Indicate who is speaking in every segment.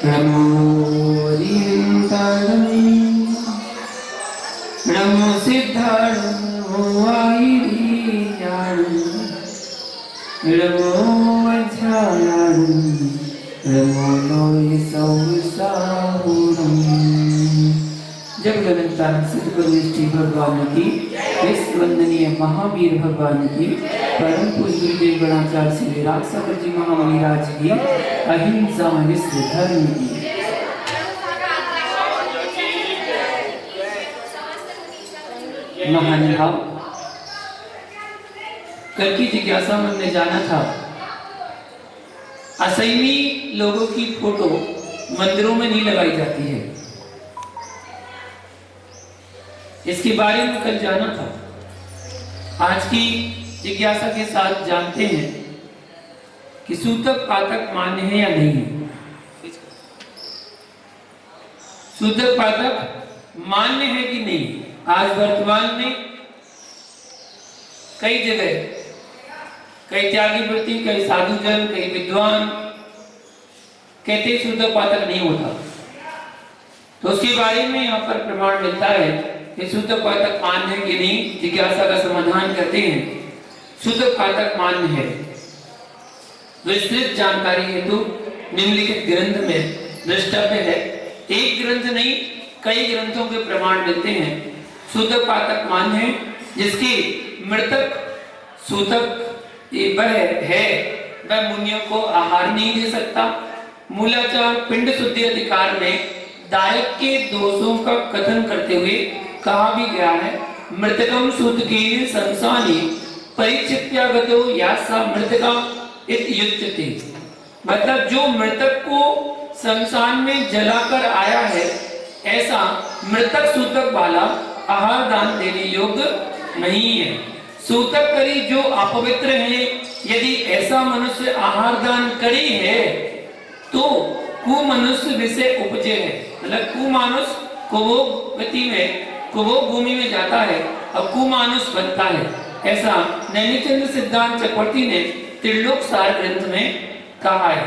Speaker 1: नमो सिद्धार्थ नमो अध्यायान नमो लोय सौसाहुरम। जब लगनता सतगुरु श्री भगवान की, इस वंदनीय महावीर भगवान की, परम पूज्य गुरुदेव गणाचार्य श्री विराट सागर जी महामुनि राज की, अहिंसा विश्व धर्म की। महानुभाव, कल की जिज्ञासा मन में जाना था, असैमी लोगों की फोटो मंदिरों में नहीं लगाई जाती है, इसके बारे में कल जाना था। आज की जिज्ञासा के साथ जानते हैं कि सूतक पातक मान्य है या नहीं है। सूतक पातक मान्य है कि नहीं। आज वर्तमान में कई जगह कई त्यागी वृत्ति, कई साधुजन, कई विद्वान कहते सूतक पातक नहीं होता, तो उसके बारे में यहाँ पर प्रमाण मिलता है कि सूतक पातक मान्य है कि नहीं। जिज्ञासा का समाधान करते हैं। सूतक पातक मान्य है। विस्तृत जानकारी हेतु निम्नलिखित ग्रंथ में द्रष्टव्य है। एक ग्रंथ नहीं, कई ग्रंथों के प्रमाण मिलते हैं। सूतक पातक मान्य है जिसकी मृतक सूतक वह है, वह मुनियों को आहार नहीं दे सकता। मूलाचार पिंड शुद्धि अधिकार में दायक के दोषों का कथन करते हुए कहा भी गया है, मृतकम सूतकेन संसानी परिचित्यागतो यासा मृतका इत्युच्यते। मतलब जो मृतक को संसान में जलाकर आया है, ऐसा मृतक सूतक वाला आहार दान देने योग्य नहीं है। सूतक करी जो अपवित्र है, यदि ऐसा मनुष्य आहार दान करे है तो कुमनुष्य विषय उपजे है। मतलब कुमानुष कुभोग गति में, कुभोग भूमि में जाता है और कुमानुष बनता है। ऐसा नैमिचंद्र सिद्धांत चक्रवर्ती ने त्रिलोक सार ग्रंथ में कहा है।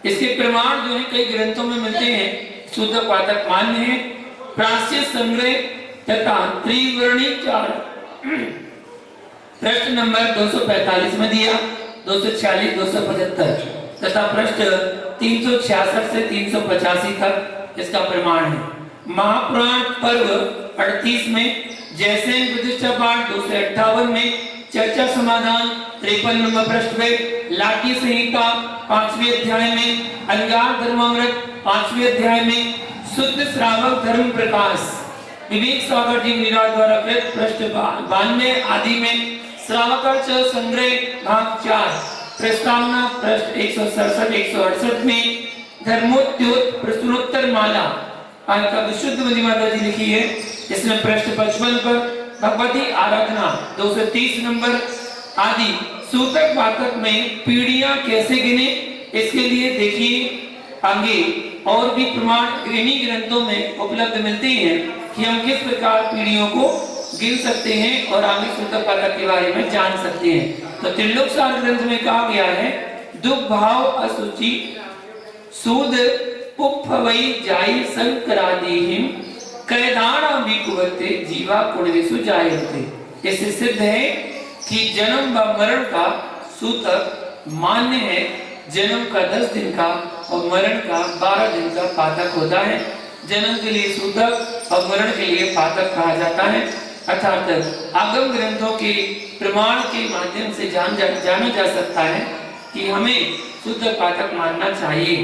Speaker 1: इसके प्रमाण जो है कई ग्रंथों में मिलते हैं। सूतक पातक मान्य है। प्राच्य संग्रह तथा त्रिवर्णी चार पृष्ठ नंबर 245 में दिया, 246, 275 तथा पृष्ठ 366 से 385 तक इसका प्रमाण है। महापुराण पर्व 38 में, जैसे प्रतिष्ठा पाठ 258 में, चर्चा समाधान 53 नंबर पृष्ठ पे, लाठी संहिता 5वें अध्याय में, अलगार धर्मामृत 5वें अध्याय में, शुद्ध श्रावक धर्म प्रकाश विवेक सागर जी विराट द्वारा पृष्ठ 92 आदि में, श्रावकार्च संग्रह भाग 4 प्रस्तावना पृष्ठ 167 168 में, धर्मोद्योत प्रश्नोत्तर माला का विशुद्ध माता जी लिखी है, इसमें पृष्ठ 55 पर भगवती आराधना 230 नंबर आदि। सूतक पातक में पीढ़ियां कैसे गिने, इसके लिए देखिए आगे और भी प्रमाण इन्हीं ग्रंथों में उपलब्ध मिलते हैं कि हम किस प्रकार पीढ़ियों को गिन सकते हैं और आगे सूतक पातक के बारे में जान सकते हैं। तो त्रिलोक सार ग्रंथ में कहा गया है, दुख भाव असुचि सूद पुप्पवई जाई संकरादिहिम कैदाना विकुवते जीवा कुणविसु जायते। इससे सिद्ध है कि जन्म व मरण का सूतक मान्य है। जन्म का 10 दिन का और मरण का 12 दिन का पातक होता है। जन्म के लिए सूतक और मरण के लिए पातक कहा जाता है। अर्थात आगम ग्रंथों के प्रमाण के माध्यम से जाना जा सकता है कि हमें सूतक पातक मानना चाहिए।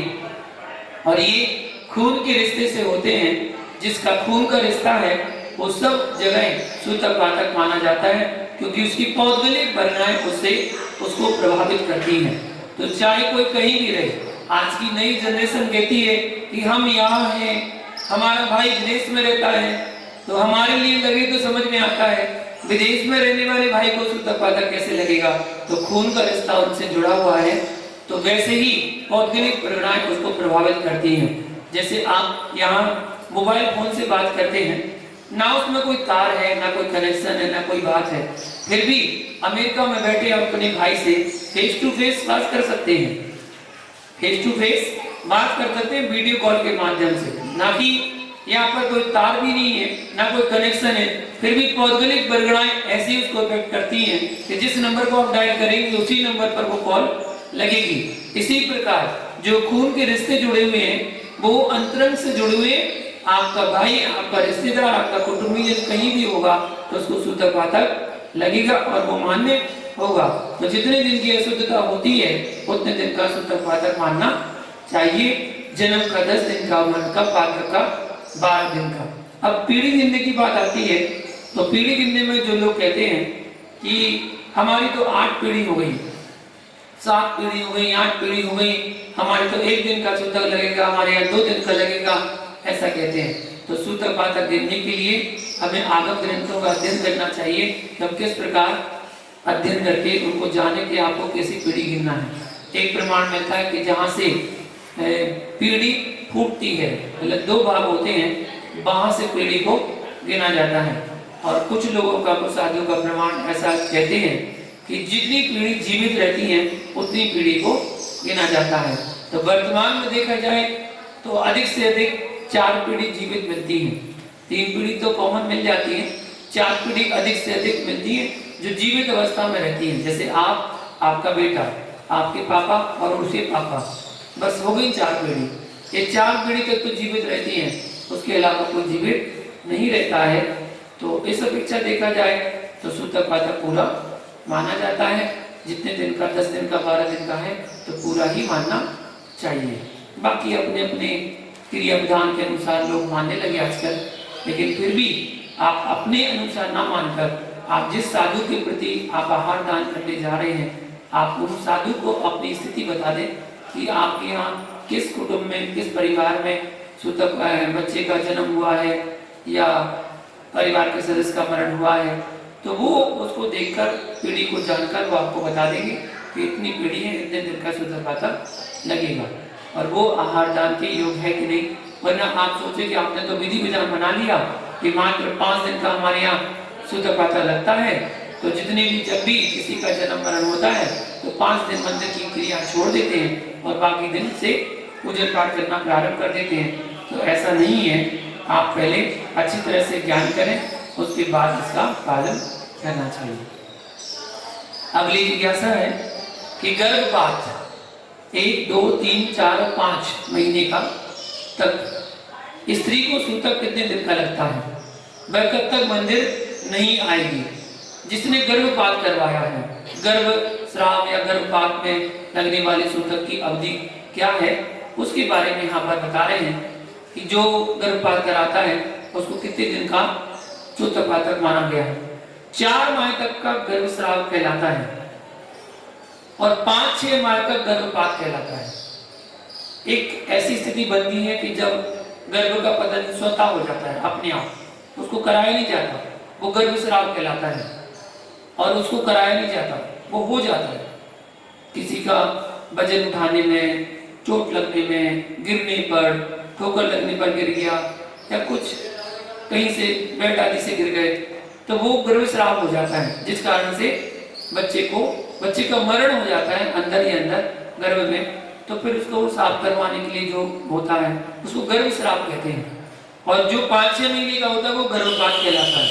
Speaker 1: और ये खून के रिश्ते से होते हैं। जिसका खून का रिश्ता है वो सब जगह सूतक पातक माना जाता है, क्योंकि उसकी पौद्गलिक वर्णाएं उसको प्रभावित करती हैं। तो चाहे कोई कहीं भी रहे, आज की नई जनरेशन कहती है कि हम यहाँ हैं, हमारा भाई विदेश में रहता है, तो हमारे लिए लगे तो समझ में आता है, विदेश में रहने वाले भाई को सूतक पातक कैसे लगेगा। तो खून का रिश्ता उनसे जुड़ा हुआ है, तो वैसे ही पौद्गलिक वर्णाएं उसको प्रभावित करती हैं। जैसे आप यहाँ मोबाइल फोन से बात करते हैं, ना उसमें कोई तार है, ना कोई कनेक्शन है, ना कोई बात है, फिर भी अमेरिका में बैठे आप अपने भाई से फेस टू फेस बात कर सकते हैं। फेस टू फेस बात कर सकते हैं वीडियो कॉल के माध्यम से, ना कि यहाँ पर कोई तार भी नहीं है, ना कोई कनेक्शन है, फिर भी भौगोलिक परिगणनाएं ऐसी उसको इफेक्ट करती हैं कि जिस नंबर को आप डायल करेंगे उसी नंबर पर वो कॉल लगेगी। इसी प्रकार जो खून के रिश्ते जुड़े हुए हैं वो अंतरंग से जुड़े हुए, आपका भाई, आपका रिश्तेदार, आपका कुटुंबी कहीं भी होगा तो उसको सूतक पातक लगेगा और वो मान्य होगा। तो जितने दिन की अशुद्धता होती है उतने दिन का सूतक पातक मानना चाहिए। जन्म का 10 दिन का, मन का, पात्र का 12 दिन का। अब पीढ़ी गिनने की बात आती है तो पीढ़ी गिनने में जो लोग कहते हैं कि हमारी तो 8 पीढ़ी हो गई, 7 पीढ़ी हो गई, 8 पीढ़ी हो गई, हमारे तो 1 दिन का सूतक लगेगा, हमारे यहाँ 2 दिन का लगेगा, ऐसा कहते हैं। तो सूतक पातक गिनने के लिए हमें आगम ग्रंथों का अध्ययन करना चाहिए। हम किस प्रकार अध्ययन करके उनको जाने कि आपको कैसी पीढ़ी गिनना है। एक प्रमाण मिलता है कि जहाँ से पीढ़ी फूटती है, मतलब 2 भाग होते हैं, वहां से पीढ़ी को गिना जाता है। और कुछ लोगों का, कुछ साधुओं का प्रमाण ऐसा कहते हैं कि जितनी पीढ़ी जीवित रहती है उतनी पीढ़ी को गिना जाता है। तो वर्तमान में देखा जाए तो अधिक से अधिक 4 पीढ़ी जीवित मिलती है। 3 पीढ़ी तो कॉमन मिल जाती है, 4 पीढ़ी अधिक से अधिक मिलती है जो जीवित अवस्था में रहती है। जैसे आप, आपका बेटा, आपके पापा और उसके पापा, बस हो गई 4 पीढ़ी। ये 4 पीढ़ी तक तो जीवित रहती है, उसके अलावा कोई जीवित नहीं रहता है। तो इस अपेक्षा देखा जाए तो सूतक पातक पूरा माना जाता है। जितने दिन का, 10 दिन का, 12 दिन का है तो पूरा ही मानना चाहिए। बाकी अपने अपने क्रिया विधान के अनुसार लोग मानने लगे आजकल, लेकिन फिर भी आप अपने अनुसार ना मानकर आप जिस साधु के प्रति आप आहार दान करने जा रहे हैं, आप उस साधु को अपनी स्थिति बता दें कि आपके यहाँ किस कुटुंब में, किस परिवार में सूतक बच्चे का जन्म हुआ है या परिवार के सदस्य का मरण हुआ है। तो वो उसको देखकर, पीढ़ी को जानकर वो आपको बता देंगे कि इतनी पीढ़ी है, इतने दिन का सूतक पातक लगेगा और वो आहार दान के योग है कि नहीं। वरना आप सोचे कि आपने तो विधि विधान बना लिया कि मात्र 5 दिन का हमारे यहाँ सूतक पातक लगता है, तो जितने भी, जब भी किसी का जन्म मरण होता है तो 5 दिन मंदिर की क्रिया छोड़ देते हैं और बाकी दिन से पूजन पाठ करना प्रारंभ कर देते हैं। तो ऐसा नहीं है, आप पहले अच्छी तरह से ज्ञान करें, उसके बाद इसका पालन करना चाहिए। अगली जिज्ञासा है कि गर्भपात 1, 2, 3, 4 और 5 महीने का तक स्त्री को सूतक कितने दिन का लगता है? वह कब तक मंदिर नहीं आएगी? जिसने गर्भपात करवाया है, गर्भ स्राव या गर्भपात में लगने वाले सूतक की अवधि क्या है, उसके बारे में यहाँ पर बता रहे हैं कि जो गर्भपात कराता है उसको कितने दिन का सूतक पातक माना गया है। 4 माह तक का गर्भस्राव कहलाता है और 5-6 माह तक गर्भपात कहलाता है। एक ऐसी स्थिति बनती है कि जब गर्भ का पतन स्वतः हो जाता है अपने आप, उसको कराया नहीं जाता, वो गर्भस्राव कहलाता है। और उसको कराया नहीं जाता, वो हो जाता है। किसी का वजन उठाने में, चोट लगने में, गिरने पर, ठोकर लगने पर गिर गया या कुछ कहीं से बेड आदि से गिर गए तो वो गर्भस्राव हो जाता है, जिस कारण से बच्चे का मरण हो जाता है अंदर ही अंदर गर्भ में। तो फिर उसको साफ करवाने के लिए जो होता है उसको गर्भस्राव कहते हैं। और जो 5-6 महीने का होता है वो गर्भपात कहलाता है,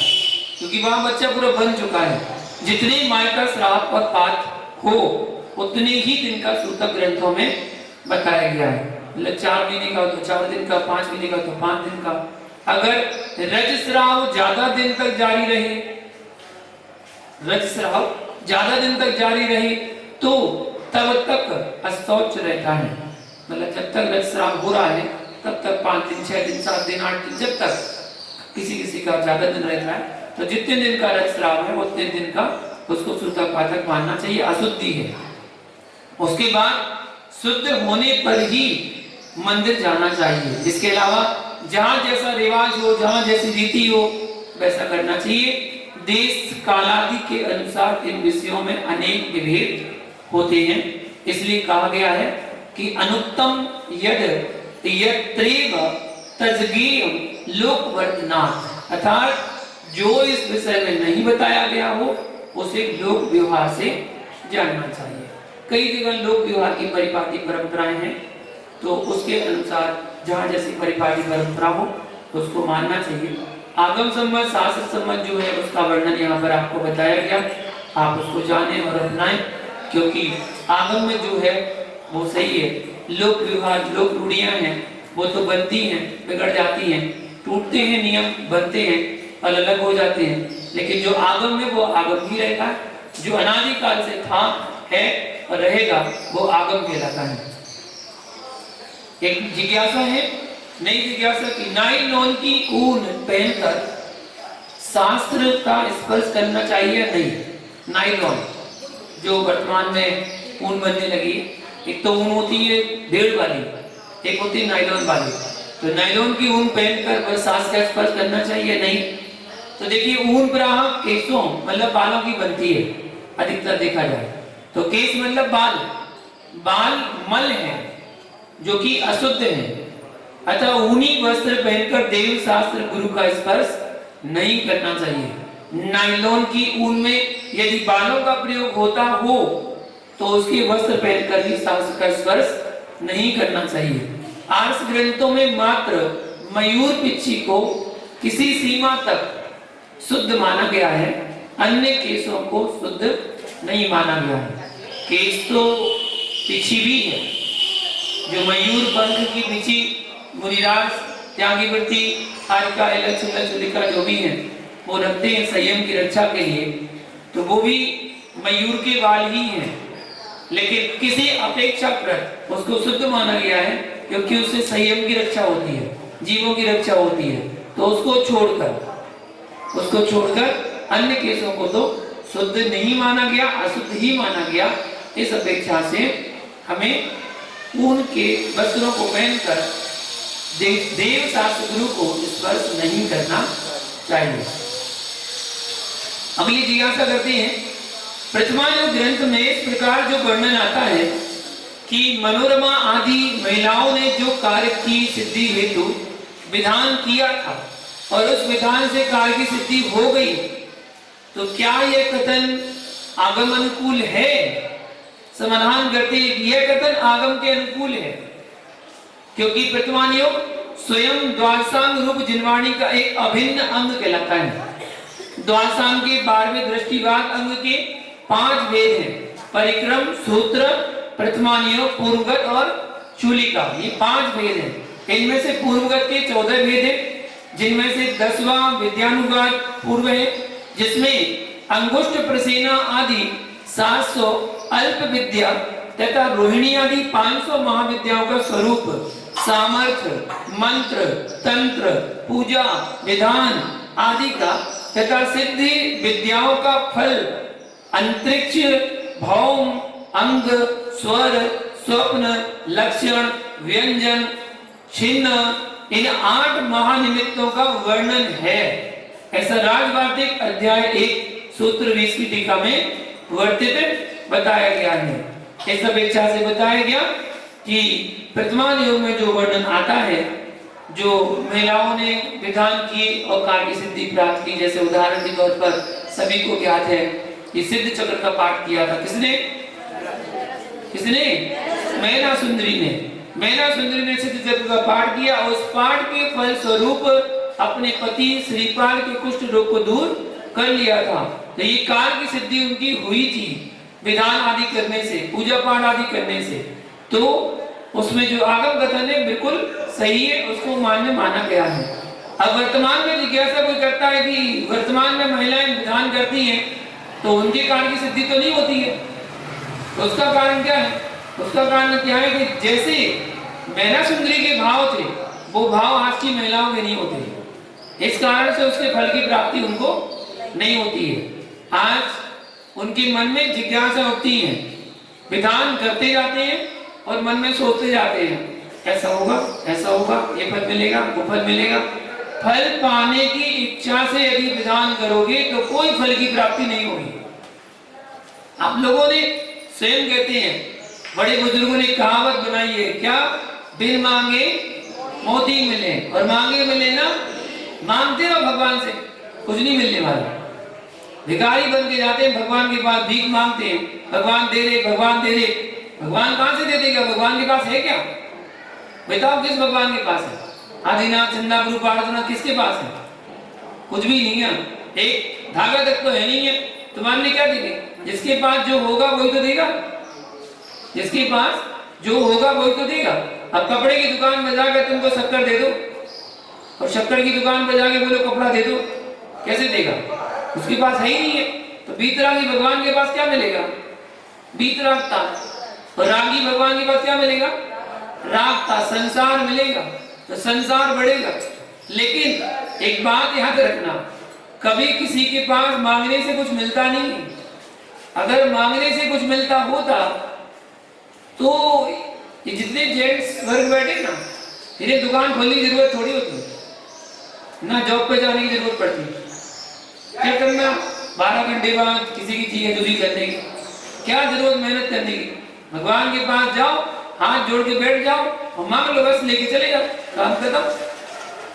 Speaker 1: क्योंकि वहां बच्चा पूरा बन चुका है। जितने माह का श्राप और पात हो उतने ही दिन का सूतक ग्रंथों में बताया गया है। मतलब 4 महीने का हो तो 4 दिन का, 5 महीने का तो 5 दिन का। अगर रजस्राव ज्यादा दिन तक जारी रहे, रजस्राव ज्यादा दिन तक जारी रहे तो तब तक अशौच रहता है। मतलब जब तक रजस्राव हो रहा है तब तक 5 दिन, 6 दिन, 7 दिन, 8 दिन, जब तक किसी का ज्यादा दिन रहता है तो जितने दिन का रजस्राव है उतने दिन का उसको सूतक पातक मानना चाहिए। अशुद्धि है, उसके बाद शुद्ध होने पर ही मंदिर जाना चाहिए। इसके अलावा जहां जैसा रिवाज हो, जहां जैसी रीति हो वैसा करना चाहिए। देश कालादि के अनुसार इन विषयों में अनेक विभेद होते हैं, इसलिए कहा गया है कि अनुत्तम यद यत्रेव तज्ञेय लोकवर्तनात्, अर्थात जो इस विषय में नहीं बताया गया हो उसे लोक व्यवहार से जानना चाहिए। कई जगह लोक व्यवहार की परिपाटी परंपराएं हैं, तो उसके अनुसार जहाँ जैसी परिपाटी परंपरा हो उसको मानना चाहिए। आगम सम्मत शास्त्र सम्मत जो है उसका वर्णन यहाँ पर आपको बताया गया, आप उसको जानें और अपनाएं, क्योंकि आगम में जो है वो सही है। लोक विवाद लोक रूढ़ियां हैं वो तो बनती हैं, बिगड़ जाती हैं, टूटते हैं नियम, बनते हैं, अलग अलग हो जाते हैं, लेकिन जो आगम है वो आगम ही रहता है, जो अनादिकाल से था है और रहेगा वो आगम कहलाता है। एक जिज्ञासा है, नई जिज्ञासा की, नाइलॉन की ऊन पहनकर शास्त्र का स्पर्श करना चाहिए या नहीं? नाइलॉन जो वर्तमान में ऊन बनने लगी, एक तो ऊन होती है भेड़ वाली, एक होती है नाइलॉन वाली। तो नाइलॉन की ऊन पहनकर शास्त्र का स्पर्श करना चाहिए नहीं? तो देखिए ऊन प्रायः केसों मतलब बालों की बनती है, अधिकतर देखा जाए तो केस मतलब बाल, बाल मल है जो कि अशुद्ध है, अतः ऊनी वस्त्र पहनकर देव शास्त्र गुरु का स्पर्श नहीं करना चाहिए। नाइलॉन की ऊन में यदि बालों का प्रयोग होता हो तो उसके वस्त्र पहनकर भी शास्त्र का स्पर्श नहीं करना चाहिए। आर्ष ग्रंथों में मात्र मयूर पिच्छी को किसी सीमा तक शुद्ध माना गया है, अन्य केसों को शुद्ध नहीं माना गया है। केस तो पिच्छी भी है, जो मयूर पंख की पिच्छी मुनिराज त्यागीवृत्ति हारिका चुलिका जो भी है वो रखते हैं संयम की रक्षा के लिए, तो वो भी मयूर के बाल ही हैं, लेकिन किसी अपेक्षाकृत उसको शुद्ध माना गया है क्योंकि उससे संयम की रक्षा होती है, जीवों की रक्षा होती है। तो उसको छोड़कर अन्य केसों को तो शुद्ध नहीं माना गया, अशुद्ध ही माना गया। इस अपेक्षा से हमें ऊन के वस्त्रों को पहनकर देव शास्त्र गुरु को स्पर्श नहीं करना चाहिए। अगली जिज्ञासा करते हैं, प्रथमायुग ग्रंथ में इस प्रकार जो वर्णन आता है कि मनोरमा आदि महिलाओं ने जो कार्य की सिद्धि हेतु विधान किया था और उस विधान से कार्य की सिद्धि हो गई, तो क्या यह कथन आगम अनुकूल है? समाधान करते हैं कि यह कथन आगम के अनुकूल है, क्योंकि प्रथमान योग स्वयं द्वादशांग रूप जिनवाणी का एक अभिन्न अंग कहलाता है। द्वादशांग के 12वें दृष्टिवाद अंग के 5 भेद हैं, परिक्रम, सूत्र, प्रथमान योग, पूर्वगत और चूलिका, ये 5 भेद हैं। इनमें से पूर्वगत के 14 भेद हैं, जिनमें से 10वां विद्यानुगाद पूर्व है, जिसमें अंगुष्ठ प्रसेना आदि 700 अल्प विद्या तथा रोहिणी आदि 500 महाविद्याओं का स्वरूप, सामर्थ्य, मंत्र, तंत्र, पूजा, विधान आदि का तथा सिद्धि विद्याओं का फल, अंतरिक्ष, भौम, अंग, स्वर, स्वप्न, लक्षण, व्यंजन, छिन्न, इन 8 महानिमित्तों का वर्णन है। ऐसा राजवार्तिक अध्याय 1 सूत्र 20 की टीका में वर्णित बताया गया है। इस अपेक्षा से बताया गया कि वर्तमान युग में जो वर्णन आता है, जो महिलाओं ने विधान की और कार्य की सिद्धि प्राप्त की, जैसे उदाहरण के तौर पर सभी को ज्ञात है कि सिद्ध चक्र का पाठ किया था किसने? मैना सुंदरी ने। मैना सुंदरी ने सिद्ध चक्र का पाठ किया और उस पाठ के फल स्वरूप अपने पति श्रीपाल के कुष्ठ रोग को दूर कर लिया था। तो ये कार्य की सिद्धि उनकी हुई थी विधान आदि करने से, पूजा पाठ आदि करने से। तो उसमें जो आगम कथन है बिल्कुल सही है, उसको मान्य माना गया है। अब वर्तमान में जिज्ञासा कोई करता है कि वर्तमान में महिलाएं विधान करती हैं तो उनके कार्य की सिद्धि तो नहीं होती है, तो उसका कारण क्या है? उसका कारण क्या है कि जैसे मैना सुंदरी के भाव थे वो भाव आज की महिलाओं के नहीं होते, इस कारण से उसके फल की प्राप्ति उनको नहीं होती है। आज उनके मन में जिज्ञासा उठती है, विधान करते जाते हैं और मन में सोचते जाते हैं ऐसा होगा, ऐसा होगा, ये फल मिलेगा, वो फल मिलेगा। फल पाने की इच्छा से यदि विधान करोगे तो कोई फल की प्राप्ति नहीं होगी। आप लोगों ने स्वयं कहते हैं, बड़े बुजुर्गों ने कहावत बनाई है, क्या? बिन मांगे मोती मिले, और मांगे मिले ना, मांगते रहो भगवान से, कुछ नहीं मिलने वाला। भिखारी बन के जाते हैं भगवान के पास, भीख मांगते हैं, भगवान दे दे, भगवान दे दे। भगवान कहां से दे देगा? भगवान के पास है क्या? बताओ किस भगवान के पास है? आदिनाथ, चंदा, गुरु, पार्वतीनाथ किसके पास है? कुछ भी नहीं है, एक धागा तक तो है नहीं है। तुम्हारे क्या देंगे? जिसके पास जो होगा वही तो देगा, जिसके पास जो होगा वही तो देगा। अब कपड़े की दुकान में जाकर तुमको शक्कर दे दो और शक्कर की दुकान पर जाके बोलो कपड़ा दे दो, कैसे देगा? उसके पास है ही नहीं है। तो बीतरागी भगवान के पास क्या मिलेगा? बीतरागता। और रागी भगवान के पास क्या मिलेगा? रागता, संसार मिलेगा। तो संसार बढ़ेगा। लेकिन एक बात याद रखना, कभी किसी के पास मांगने से कुछ मिलता नहीं है। अगर मांगने से कुछ मिलता होता तो ये जितने जेंट्स वर्ग बैठे ना, इन्हें दुकान खोलने की जरूरत थोड़ी होती, ना जॉब पे जाने की जरूरत पड़ती। क्या करना 12 घंटे बाद किसी की चीज दूरी करने की, क्या जरूरत मेहनत करने की? भगवान के पास जाओ, हाथ जोड़ के बैठ जाओ और मांग लो, बस लेके चले जाओ, काम खत्म।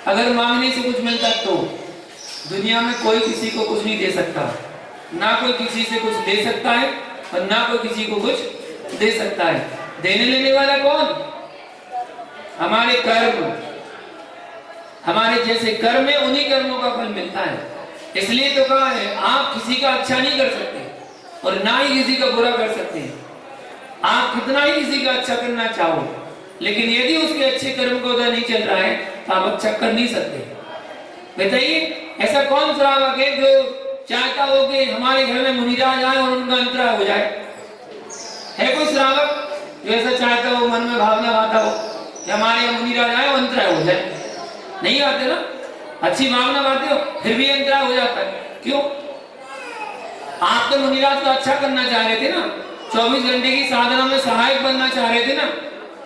Speaker 1: अगर मांगने से कुछ मिलता तो दुनिया में कोई किसी को कुछ नहीं दे सकता, ना कोई किसी से कुछ दे सकता है और ना कोई किसी को कुछ दे सकता है। देने लेने वाला कौन? हमारे कर्म। हमारे जैसे कर्म है, उन्हीं कर्मों का फल मिलता है। इसलिए तो कहा है आप किसी का अच्छा नहीं कर सकते और ना ही किसी का बुरा कर सकते हैं। आप कितना ही किसी का अच्छा करना चाहो, लेकिन यदि उसके अच्छे कर्म का उदय नहीं चल रहा है तो आप अच्छा कर नहीं सकते। बताइए, ऐसा कौन श्रावक है जो चाहता हो कि हमारे घर में मुनिराज आए और उनका अंतराय हो जाए? है कोई श्रावक जो ऐसा चाहता हो, मन में भावना आता हो कि हमारे यहाँ मुनिराज आए और अंतराय हो जाए? नहीं आते ना, अच्छी भावना आते हो, फिर भी अंतराय हो जाता है। क्यों? आप तो मुनिराज को अच्छा करना चाह रहे थे ना, 24 घंटे की साधना में सहायक बनना चाह रहे थे ना,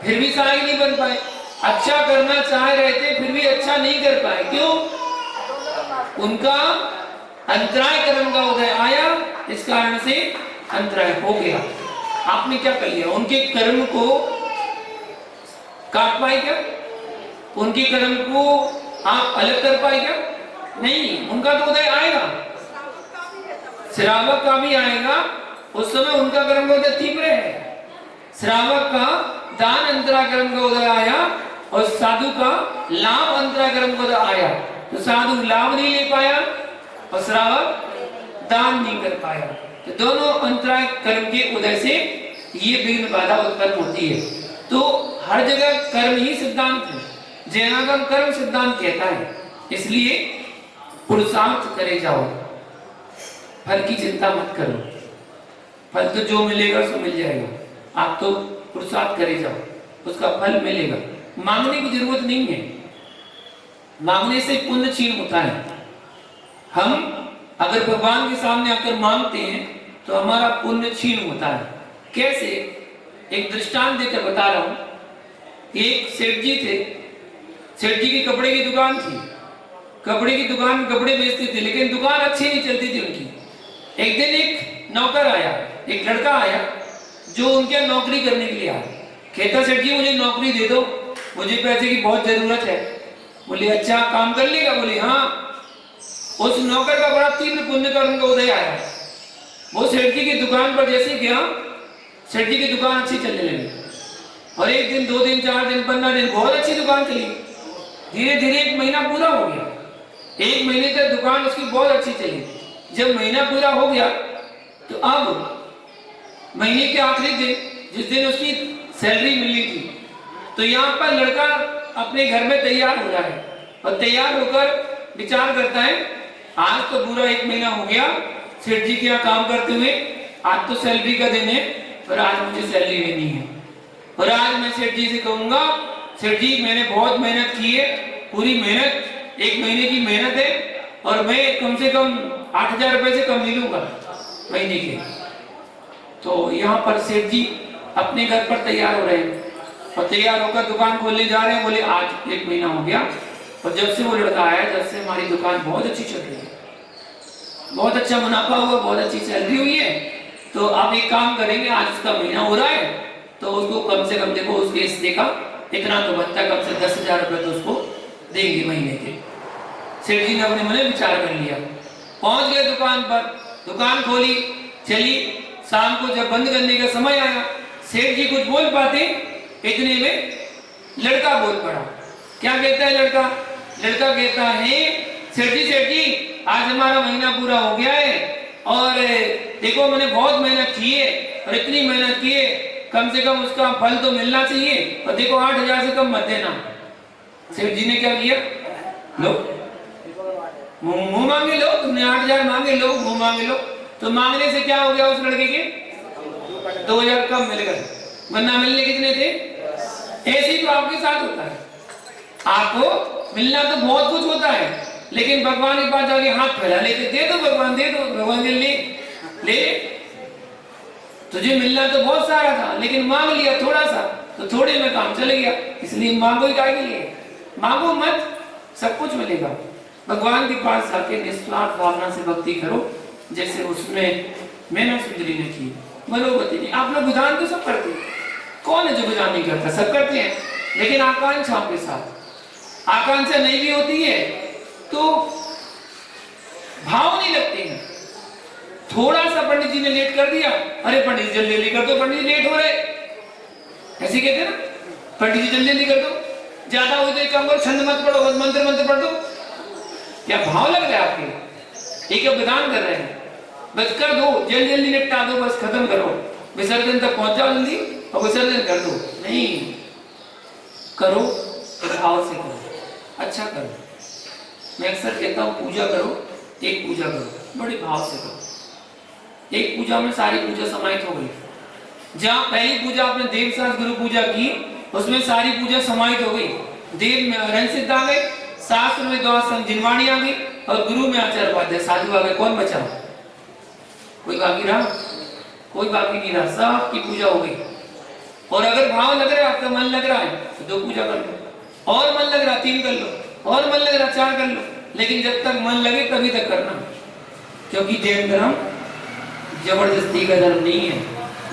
Speaker 1: फिर भी सहायक नहीं बन पाए। अच्छा करना चाह रहे थे फिर भी अच्छा नहीं कर पाए। क्यों? उनका अंतराय कर्म का उदय आया, इस कारण से अंतराय हो गया। आपने क्या कर लिया? उनके कर्म को काट पाए क्या? उनके कर्म को आप अलग कर पाए क्या? नहीं, उनका तो उदय आएगा, श्रावक का भी आएगा। उस समय उनका कर्म का उदय तीव्र है। श्रावक का दान अंतरा कर्म का उदय आया और साधु का लाभ अंतरा कर्म का उदय आया। तो साधु लाभ नहीं ले पाया और श्रावक दान नहीं कर पाया। तो दोनों अंतराय कर्म के उदय से ये विघ्न बाधा उत्पन्न होती है। तो हर जगह कर्म ही सिद्धांत है, जैनागम कर्म सिद्धांत कहता है। इसलिए पुरुषार्थ करे जाओ, फल की चिंता मत करो। फल तो जो मिलेगा सो मिल जाएगा। आप तो पुरुषार्थ करे जाओ, उसका फल मिलेगा। मांगने की जरूरत नहीं है, मांगने से पुण्य क्षीण होता है। हम अगर भगवान के सामने आकर मांगते हैं तो हमारा पुण्य क्षीण होता है। कैसे? एक दृष्टांत देकर बता रहा हूं। एक सेठ जी थे, सेठ जी की कपड़े की दुकान थी। कपड़े की दुकान में कपड़े बेचते थे, लेकिन दुकान अच्छी नहीं चलती थी उनकी। एक दिन एक नौकर आया, एक लड़का आया जो उनके नौकरी करने के लिए आया। कहता सेठ जी मुझे नौकरी दे दो, मुझे पैसे की बहुत जरूरत है। बोले अच्छा काम कर लेगा? बोले हाँ। उस नौकर का बड़ा तीव्र पुण्य कर्म का उदय आया। वो सेठ जी की दुकान पर जैसे गया, सेठ जी की दुकान अच्छी चलने लगी और एक दिन, 2 दिन, 4 दिन, 15 दिन बहुत अच्छी दुकान चली। धीरे धीरे 1 महीना पूरा हो गया। 1 महीने तक दुकान उसकी बहुत अच्छी चली। जब महीना पूरा हो गया तो अब महीने के आखिरी दिन, जिस दिन उसकी सैलरी मिली थी, तो यहाँ पर लड़का अपने घर में तैयार हो रहा है और तैयार होकर विचार करता है आज तो पूरा 1 महीना हो गया सेठ जी के यहाँ काम करते हुए, आज तो सैलरी का दिन है और आज मुझे सैलरी लेनी है। और आज मैं सेठ जी से कहूंगा सेठ जी मैंने बहुत मेहनत की है, पूरी मेहनत 1 महीने की मेहनत है और मैं कम से कम 8,000 रुपए से कम नहीं लूंगा महीने के। तो यहाँ पर सेठ जी अपने घर पर तैयार हो रहे हैं और तैयार होकर दुकान खोलने जा रहे हैं। बोले आज 1 महीना हो गया और जब से वो लड़का आया तब से हमारी दुकान बहुत अच्छी चल रही है, बहुत अच्छा मुनाफा हुआ, बहुत अच्छी सैलरी हुई है। तो आप एक काम करेंगे, आज उसका महीना हो रहा है तो उसको कम से कम देखो उसके हिस्से का इतना तो बनता है, कम से 10,000 रुपए तो उसको देंगे महीने के। सेठ जी ने अपने मन में विचार कर लिया, पहुंच गए दुकान पर, दुकान खोली, चली। शाम को जब बंद करने का समय आया, सेठ जी कुछ बोल पाते, इतने में लड़का बोल पड़ा। क्या कहता है लड़का? लड़का कहता है सेठ जी आज हमारा महीना पूरा हो गया है और देखो मैंने बहुत मेहनत की है और इतनी मेहनत की है, कम से कम उसका फल तो मिलना चाहिए और देखो 8,000 से कम मत देना। सेठ जी ने क्या किया? लो मुंह मांगे लो, तुमने 8,000 मांगे, लो मुंह मांगे लो। तो मांगने से क्या हो गया उस लड़के के? 2,000 कम मिल गए, वरना मिलने कितने थे? ऐसे ही तो आपके साथ होता है। आपको मिलना तो बहुत कुछ होता है, लेकिन भगवान के पास जाके हाथ फैला लेते, दे दो भगवान, दे दो भगवान, ले तुझे मिलना तो बहुत सारा था, लेकिन मांग लिया थोड़ा सा, तो थोड़े में काम चले गया। इसलिए मांगो ही काहे के लिए? मांगो मत, सब कुछ मिलेगा। भगवान के पास जाके निस्वार्थ भावना से भक्ति करो, जैसे उसमें मैंने सुंदरी ने की, मनोगति ने। आप लोग विधान तो सब करते हैं, कौन है जो विधान नहीं करता? सब करते हैं, लेकिन आकांक्षाओं के साथ। आकांक्षा नहीं भी होती है तो भाव नहीं लगते हैं। थोड़ा सा पंडित जी ने लेट कर दिया, अरे पंडित जी जल्दी जल्दी कर दो, पंडित जी लेट हो रहे, ऐसे कहते हैं ना, पंडित जी जल्दी जल्दी कर दो, ज्यादा हो तो काम करो, छंद मत पढ़ो, मंत्र मंत्र पढ़ दो। क्या भाव लग रहा है आपके? एक विधान कर रहे हैं, बस कर दो, जल्दी जल्दी निपटा दो, बस खत्म करो, विसर्जन तक पहुंच जाओ जल्दी और विसर्जन कर दो। नहीं, करो भाव से करो, अच्छा करो। मैं अक्सर कहता हूँ पूजा करो, एक पूजा करो, बड़े भाव से करो। एक पूजा में सारी पूजा समाहित हो गई। जहाँ पहली पूजा आपने देव शास्त्र गुरु पूजा की, उसमें सारी पूजा समाहित हो गई। देव में रन सिद्ध आ गए, शास्त्र में द्वादश जिनवाणी आ गई और गुरु में आचार्य उपाध्याय साधु आ गए। कौन बचा? कोई बाकी रहा? कोई बाकी नहीं रहा, सब की पूजा हो गई। और अगर भाव लग रहा है, आपका मन लग रहा है तो 2 पूजा कर लो, और मन लग रहा 3 कर लो, और मन लग रहा 4 कर लो, लेकिन जब तक मन लगे तभी तक करना, क्योंकि जैन धर्म जबरदस्ती का धर्म नहीं है,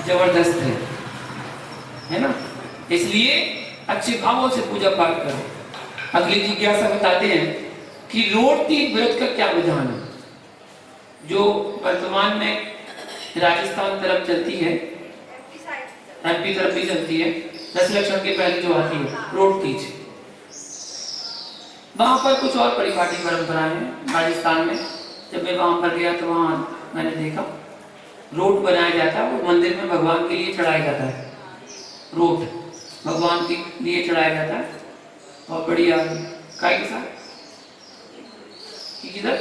Speaker 1: जबरदस्त है ना। इसलिए अच्छे भावों से पूजा पाठ करो। अगली जिज्ञासा बताते हैं कि रोट तीज व्रत का क्या विधान है, जो वर्तमान में राजस्थान तरफ चलती है, एमपी तरफ भी चलती है, 10 लक्षण के पहले जो आती है रोट तीज। वहां पर कुछ और परिपाटी परंपराएं हैं राजस्थान में। जब मैं वहां पर गया तो वहां मैंने देखा रोट बनाया जाता है, वो मंदिर में भगवान के लिए चढ़ाया जाता है। रोट भगवान के लिए चढ़ाया जाता है और बढ़िया काय के साथ, किधर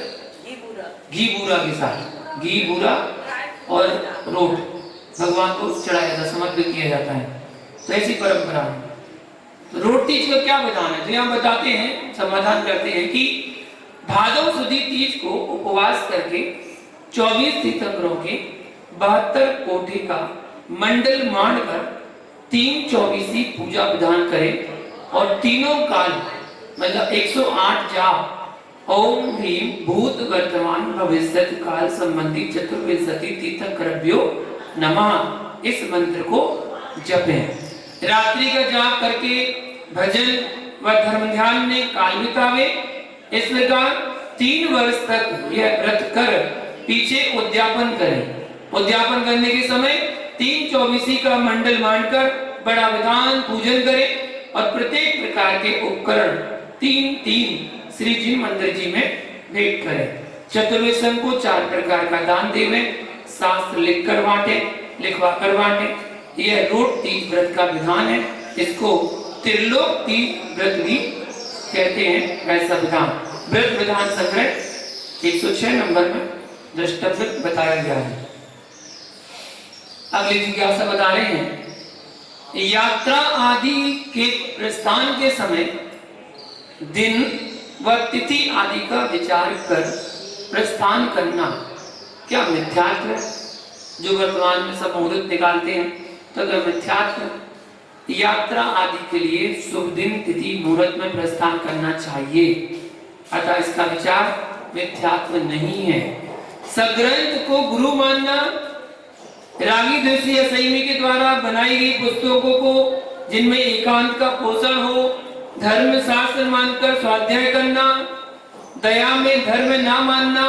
Speaker 1: घी बूरा के साथ, घी बूरा और रोट भगवान को चढ़ाया जाता है, समर्पित किया जाता है। तो ऐसी परंपरा है। तो रोट तीज का क्या विधान है? तो यहाँ बताते हैं, समाधान करते हैं कि भादव सुदी तीज को उपवास करके 24 तीर्थंकरों के 72 कोठे का मंडल मांडकर 3 24 पूजा विधान करें और तीनों काल मतलब 108 जाप ओम ह्रीम भूत वर्तमान भविष्यत काल संबंधी चतुर्विंशति तीर्थंकरभ्यो नमः, इस मंत्र को जपें। रात्रि का जाप करके भजन व धर्म ध्यान में काल बितावे। इस प्रकार 3 वर्ष तक यह व्रत कर पीछे उद्यापन करें। उद्यापन करने के समय 3 24 का मंडल मांडकर बड़ा विधान पूजन करें और प्रत्येक प्रकार के उपकरण 3 श्री जी मंदिर जी में भेंट करें। चतुर्वेशन को 4 प्रकार का दान देवे, शास्त्र लिखकर बांटे, लिखवा कर बांटे। यह रोट तीज व्रत का विधान है। इसको त्रिलोक तीज व्रत भी कहते हैं। वैसा विधान व्रत विधान संग्रह 106 नंबर में द्रष्टव्य बताया गया है। अगली जिज्ञासा बता रहे हैं, यात्रा आदि के प्रस्थान के समय दिन व तिथि आदि का विचार कर प्रस्थान करना क्या मिथ्यात्व है? जो वर्तमान में सब मुहूर्त निकालते हैं तो क्या मिथ्यात्व है? यात्रा आदि के लिए शुभ दिन तिथि मुहूर्त में प्रस्थान करना चाहिए, अतः इसका विचार मिथ्यात्व नहीं है। सग्रंथ को गुरु मानना, रागी दृष्टि या संयमी के द्वारा बनाई गई पुस्तकों को जिनमें एकांत का पोषण हो, धर्म शास्त्र मानकर स्वाध्याय करना, दया में धर्म ना मानना,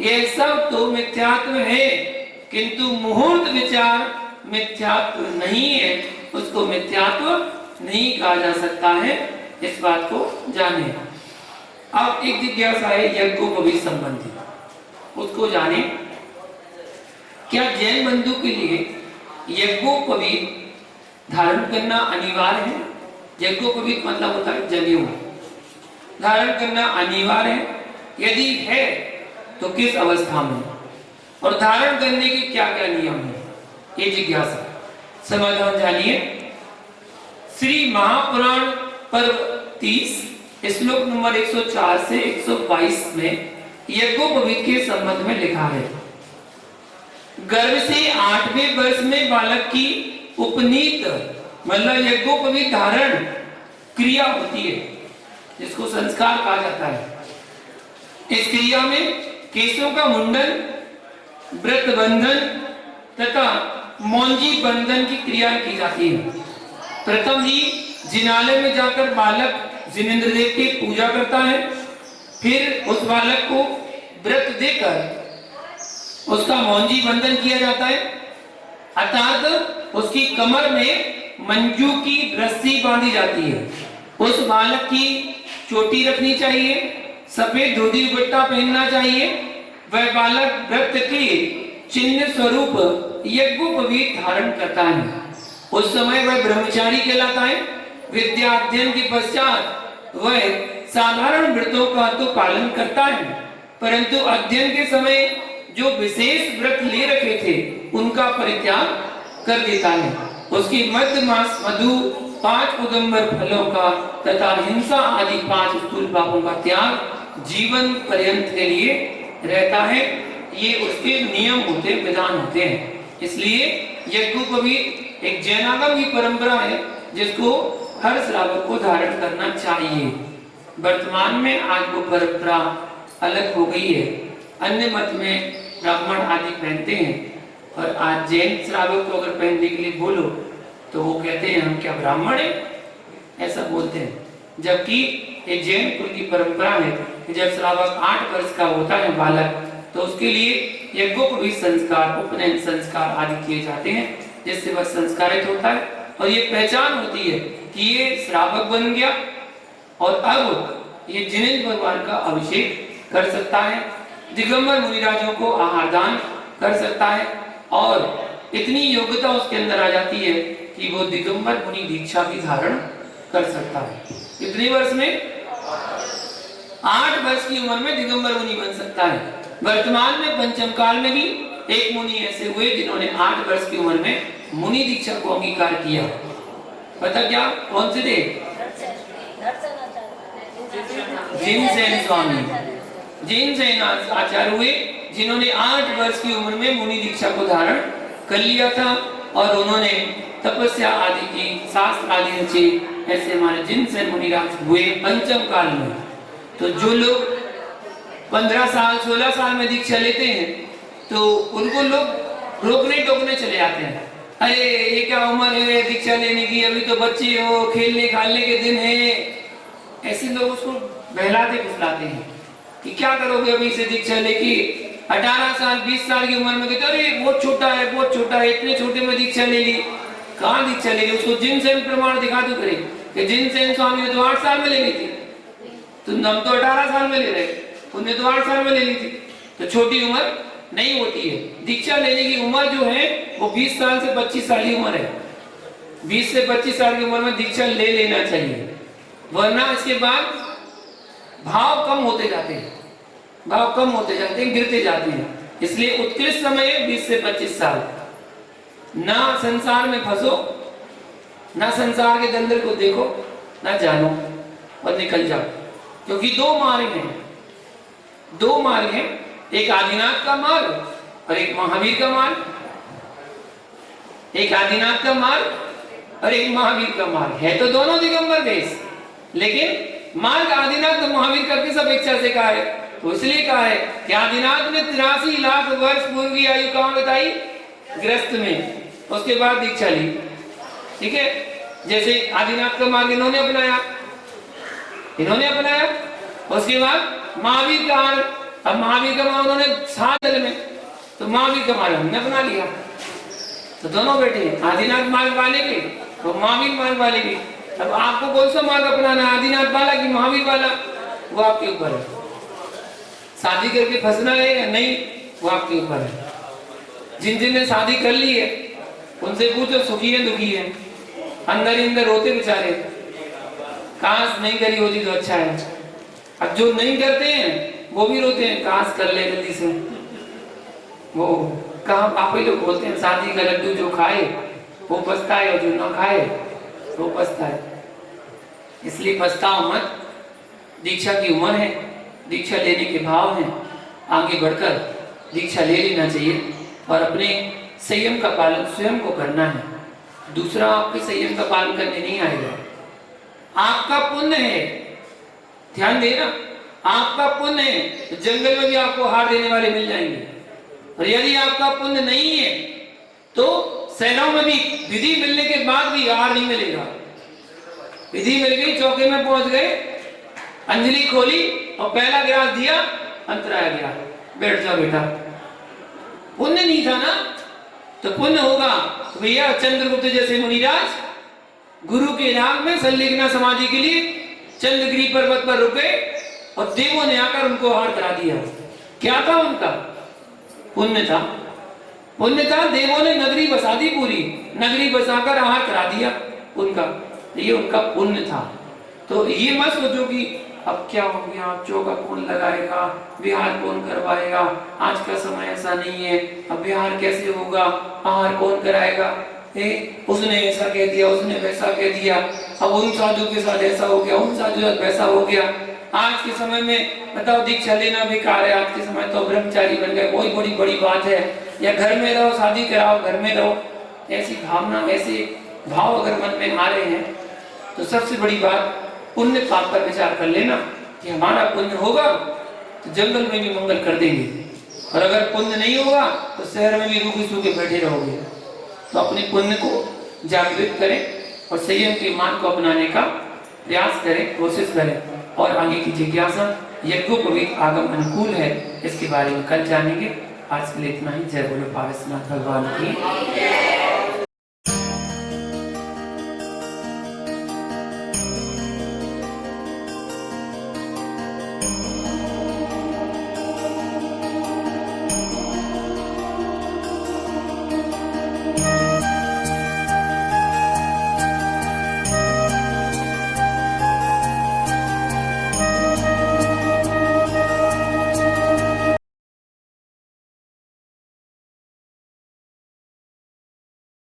Speaker 1: यह सब तो मिथ्यात्व है, किंतु मुहूर्त विचार मिथ्यात्व नहीं है, उसको मिथ्यात्व नहीं कहा जा सकता है, इस बात को जाने। अब एक जिज्ञासा है यज्ञोपवीत संबंधी, उसको जाने। क्या जैन बंधु के लिए यज्ञोपवीत धारण करना अनिवार्य है? यज्ञोपवीत मतलब होता है जनेऊ, धारण करना अनिवार्य है? यदि है तो किस अवस्था में, और धारण करने के क्या क्या नियम है, ये जिज्ञासा। समाधान जानिए। श्री महापुराण पर्व 30 श्लोक नंबर 104 से 122 में यज्ञोपवीत के संबंध में लिखा है, गर्भ से 8वें वर्ष में बालक की उपनीत मतलब यज्ञोपवीत धारण क्रिया होती है, जिसको संस्कार कहा जाता है। इस क्रिया में केशों का मुंडन, व्रत बंधन तथा मौंजी बंधन की क्रिया की जाती है। प्रथम ही जिनालय में जाकर बालक जिनेंद्र देव की पूजा करता है, फिर उस बालक को व्रत देकर उसका मौंजी बंधन किया जाता है, अर्थात उसकी कमर में मंजू की रस्सी बांधी जाती है। उस बालक की चोटी रखनी चाहिए, सफेद धोती दुपट्टा पहनना चाहिए। वह बालक व्रत के चिन्ह स्वरूप यज्ञोपवीत धारण करता है। उस समय वह ब्रह्मचारी कहलाता है। विद्या अध्ययन के पश्चात वह साधारण व्रतों का तो पालन करता है, परंतु अध्ययन के समय जो विशेष व्रत ले रखे थे उनका परित्याग कर देता है। उसकी मध्य मास मधु, 5 उदंबर फलों का तथा हिंसा आदि 5 स्थूल पापों का त्याग जीवन पर्यंत के लिए रहता है। ये उसके नियम होते, विधान होते हैं। इसलिए यज्ञोपवीत एक जैनागम की परंपरा है, जिसको हर श्रावक को धारण करना चाहिए। वर्तमान में आज वो परंपरा अलग हो गई है। अन्य मत में ब्राह्मण आदि पहनते हैं, और आज जैन श्रावक को अगर पहनने के लिए बोलो तो वो कहते हैं हम क्या ब्राह्मण हैं, ऐसा बोलते हैं। जबकि ये जैन कुल की परंपरा है कि जब श्रावक 8 वर्ष का होता है बालक, तो उसके लिए यज्ञोपवीत संस्कार, उपनयन संस्कार आदि किए जाते हैं, जिससे वह संस्कारित होता है और ये पहचान होती है कि ये श्रावक बन गया और अब ये जिनेंद्र भगवान का अभिषेक कर सकता है, दिगंबर मुनिराजों को आहार दान कर सकता है, और इतनी योग्यता उसके अंदर आ जाती है कि वो दिगंबर मुनि दीक्षा भी धारण कर सकता है। कितने वर्ष में? 8 वर्ष की उम्र में दिगंबर मुनि बन सकता है। वर्तमान में पंचम काल में भी एक मुनि ऐसे हुए जिन्होंने 8 वर्ष की उम्र में मुनि दीक्षा को अंगीकार किया। पता क्या? कौन से थे? जिनसेन स्वामी, जिनसेन आचार्य हुए, जिन्होंने 8 वर्ष की उम्र में मुनि दीक्षा को धारण कर लिया था, और उन्होंने तपस्या आदि की, शास्त्र आदि रचे। ऐसे हमारे जिनसेन मुनिराज हुए पंचम काल में। तो जो लोग 15 साल 16 साल में दीक्षा लेते हैं, तो उनको लोग रोकने टोकने चले जाते हैं। अरे ये क्या उम्र है दीक्षा लेने की, अभी तो बच्चे हो, खेलने खालने के दिन है। ऐसे लोग उसको बहलाते फुसलाते हैं कि क्या करोगे अभी से दीक्षा लेके। 18 साल 20 साल की उम्र में कहते अरे बहुत छोटा है, बहुत छोटा है, इतने छोटे में दीक्षा ले ली। कहाँ दीक्षा ले ली? उसको जिनसेन प्रमाण दिखा दो करे कि जिनसेन स्वामी ने तो 8 साल में ले ली थी, तो हम तो 18 साल में ले रहे, उन्हें तो 8 साल में ले ली थी। तो छोटी उम्र नहीं होती है। दीक्षा लेने की उम्र जो है वो 20 साल से 25 साल की उम्र है। 20 से 25 साल की उम्र में दीक्षा ले लेना चाहिए, वरना इसके बाद भाव कम होते जाते हैं, भाव कम होते जाते हैं, गिरते जाते हैं। इसलिए उत्कृष्ट समय है 20 से 25 साल। ना संसार में फंसो, ना संसार के दंदल को देखो, ना जानो, और निकल जाओ। क्योंकि 2 मार्ग हैं, 2 मार्ग हैं, एक आदिनाथ का मार्ग और एक महावीर का मार्ग। एक आदिनाथ का मार्ग और एक महावीर का मार्ग है, तो दोनों दिगंबर देश, लेकिन मार्ग आदिनाथ तो महावीर का किस अपेक्षा से कहा है? तो इसलिए कहा है कि आदिनाथ ने 83 लाख वर्ष पूर्व की आयु कहां बताई? ग्रस्त में, उसके बाद दीक्षा ली। ठीक है, जैसे आदिनाथ का मार्ग इन्होंने अपनाया, उसके बाद महावीर का मार्ग, अब महावीर का मार्ग उन्होंने 7 दल में, तो महावीर का मार्ग हमने अपना लिया। तो दोनों बैठे आदिनाथ मार्ग वाले भी और महावीर मार्ग वाले भी, अब आपको कौन सा मार्ग अपनाना, आदिनाथ वाला कि महावीर वाला, वो आपके ऊपर है। शादी करके फंसना है या नहीं, वो आपके ऊपर है। जिन ने शादी कर ली है उनसे पूछो सुखी है दुखी है, अंदर ही अंदर रोते बेचारे, काश नहीं करी होती तो अच्छा है। अब जो नहीं करते हैं वो भी रोते हैं, काश कर ले जल्दी से। वो कहा आप ही लोग बोलते हैं शादी का लड्डू जो खाए वो पछताए और जो ना खाए वो पछताए। इसलिए पछताओ मत, दीक्षा की उम्र है, दीक्षा लेने के भाव हैं, आगे बढ़कर दीक्षा ले लेना चाहिए और अपने संयम का पालन स्वयं को करना है। दूसरा आपके संयम का पालन करने नहीं आएगा। आपका पुण्य है, ध्यान देना, आपका पुण्य है तो जंगल में भी आपको हार देने वाले मिल जाएंगे, और यदि आपका पुण्य नहीं है तो सेनाओं में भी विधि मिलने के बाद भी हार नहीं मिलेगा। विधि मिल गई, चौके में पहुंच गए, अंजलि खोली और पहला गिलास दिया, अंतराया गया, बैठ जाओ बेटा। पुण्य नहीं था ना, तो पुण्य होगा तो भैया चंद्रगुप्त जैसे मुनिराज गुरु के राग में संलिग्ना समाधि के लिए चंद्रगिरी पर्वत पर रुके और देवों ने आकर उनको हार करा दिया। क्या था उनका? पुण्य था, पुण्य था। देवों ने नगरी बसा दी, पूरी नगरी बसाकर हार करा दिया उनका, ये उनका पुण्य था। तो ये मत सोचो कि अब क्या हो गया, अब चौका कौन लगाएगा, बिहार कौन करवाएगा, आज का समय ऐसा नहीं है, अब बिहार कैसे होगा, आहार कौन कराएगा, उसने ऐसा कह दिया, उसने वैसा कह दिया, अब उन साधु के साथ ऐसा हो गया, उन साधु के साथ वैसा हो गया। आज के समय में बताओ दीक्षा लेना बेकार है, आज के समय तो ब्रह्मचारी बन गए, वही बड़ी बड़ी बात है, या घर में रहो, शादी कराओ, घर में रहो। ऐसी भावना, ऐसे भाव अगर मन में आ रहे हैं तो सबसे बड़ी बात पुण्य पाप पर विचार कर लेना कि हमारा पुण्य होगा तो जंगल में भी मंगल कर देंगे, और अगर पुण्य नहीं होगा तो शहर में भी रूखे सूखे बैठे रहोगे। तो अपने पुण्य को जागृत करें और संयम के मार्ग को अपनाने का प्रयास करें, कोशिश करें, और आगे की जिज्ञासा यज्ञोपवीत आगम अनुकूल है, इसके बारे में कल जानेंगे। आज के लिए इतना ही। जय बोलो पारसनाथ भगवान की।